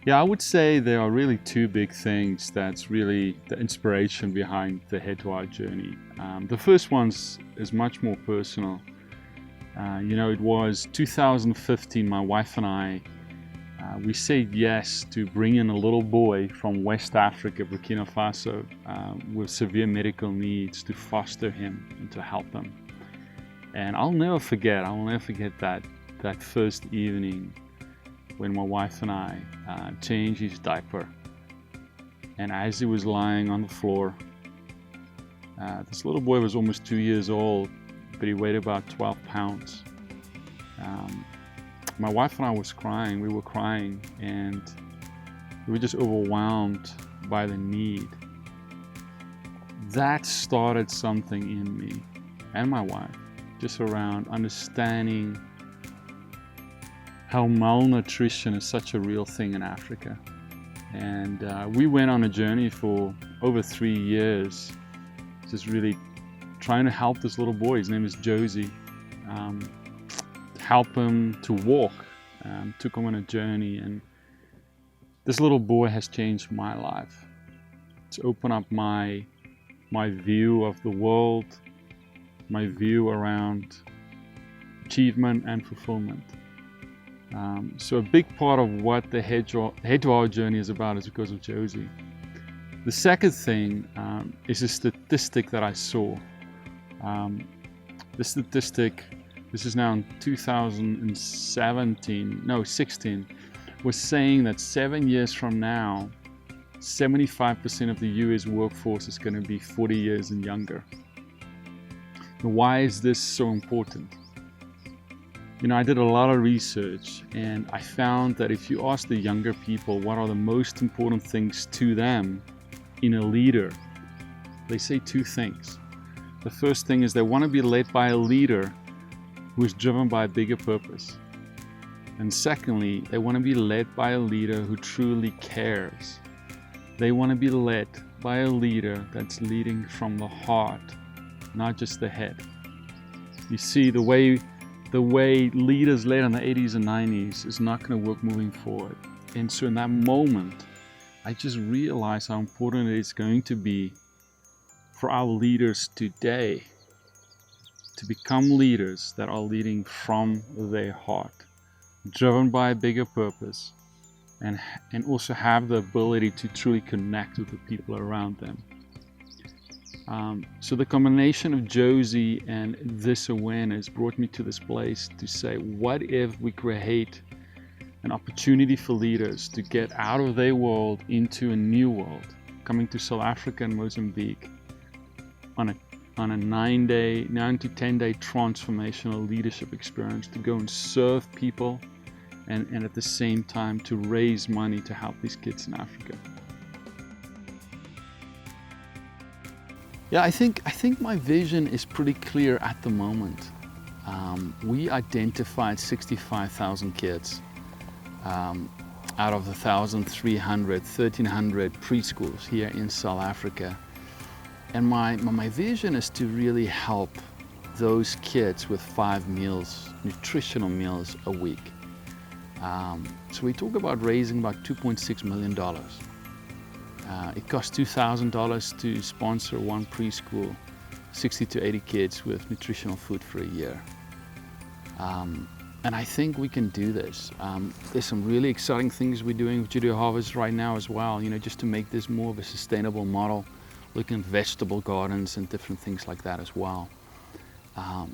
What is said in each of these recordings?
Yeah, I would say there are really two big things that's really the inspiration behind the Head to Heart journey. The first one's is much more personal. It was 2015, my wife and I, we said yes to bring in a little boy from West Africa, Burkina Faso, with severe medical needs to foster him and to help him. And I'll never forget that first evening when my wife and I changed his diaper. And as he was lying on the floor, this little boy was almost 2 years old, but he weighed about 12 pounds. My wife and I was crying, we were crying, and we were just overwhelmed by the need. That started something in me and my wife, just around understanding how malnutrition is such a real thing in Africa. And we went on a journey for over 3 years, just really trying to help this little boy. His name is Josie. Help him to walk. Took him on a journey, and this little boy has changed my life. It's opened up my view of the world, my view around achievement and fulfillment. So a big part of what the Head to Heart journey is about is because of Josie. The second thing is a statistic that I saw. The statistic, this is now in 16, was saying that 7 years from now, 75% of the US workforce is going to be 40 years and younger. And why is this so important? I did a lot of research, and I found that if you ask the younger people what are the most important things to them in a leader, they say two things. The first thing is they want to be led by a leader who is driven by a bigger purpose. And secondly, they want to be led by a leader who truly cares. They want to be led by a leader that's leading from the heart, not just the head. You see, the way leaders led in the 80s and 90s is not going to work moving forward. And so in that moment, I just realized how important it is going to be for our leaders today to become leaders that are leading from their heart, driven by a bigger purpose, and also have the ability to truly connect with the people around them. So the combination of Josie and this awareness brought me to this place to say, what if we create an opportunity for leaders to get out of their world into a new world, coming to South Africa and Mozambique on a 9 to 10 day transformational leadership experience to go and serve people and at the same time to raise money to help these kids in Africa. Yeah, I think my vision is pretty clear at the moment. We identified 65,000 kids out of the 1,300 preschools here in South Africa. And my vision is to really help those kids with 5 meals, nutritional meals a week. So we talk about raising about $2.6 million. It costs $2,000 to sponsor one preschool, 60 to 80 kids with nutritional food for a year. And I think we can do this. There's some really exciting things we're doing with Judeo Harvest right now as well, just to make this more of a sustainable model, looking at vegetable gardens and different things like that as well.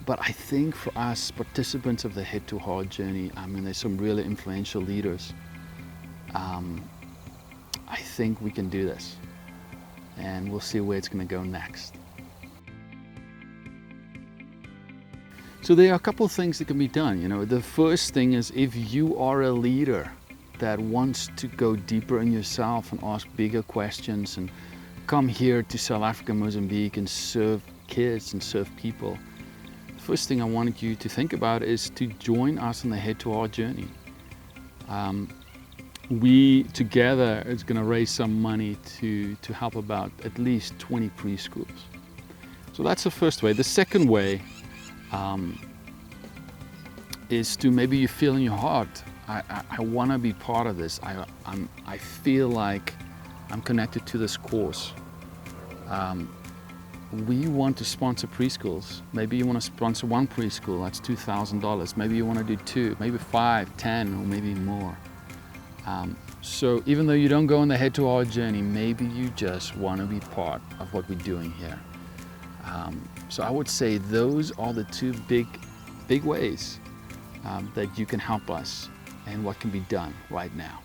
But I think for us, participants of the Head to Heart journey, there's some really influential leaders. I think we can do this, and we'll see where it's going to go next. So there are a couple of things that can be done. The first thing is, if you are a leader that wants to go deeper in yourself and ask bigger questions and come here to South Africa, Mozambique and serve kids and serve people, the first thing I wanted you to think about is to join us on the Head to Heart journey. We together is going to raise some money to help about at least 20 preschools. So that's the first way. The second way is to, maybe you feel in your heart I want to be part of this. I feel like I'm connected to this cause. We want to sponsor preschools. Maybe you want to sponsor one preschool, that's $2,000. Maybe you want to do 2, maybe 5, 10, or maybe more. So even though you don't go on the Head to Heart journey, maybe you just want to be part of what we're doing here. So I would say those are the 2 big ways that you can help us and what can be done right now.